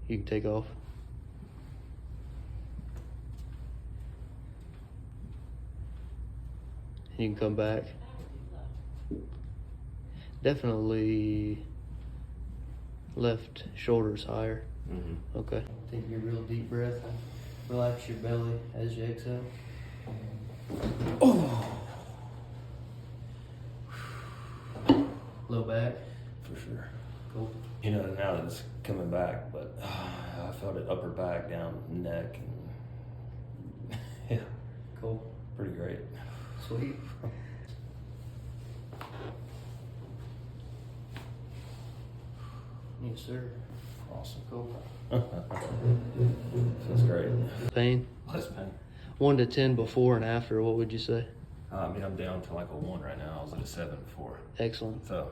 You can take off. You can come back. Definitely left shoulder's higher. Mm-hmm. Okay. Take a real deep breath. Relax your belly as you exhale. Oh. Low back. For sure. Cool. You know, now that it's coming back, but I felt it upper back, down neck, and yeah, Cool. pretty great. Sweet. Yes, sir. Awesome. Cool. Feels great. Pain? Less pain. 1 to 10 before and after, what would you say? I mean, I'm down to like a 1 right now. I was at a 7 before. Excellent. So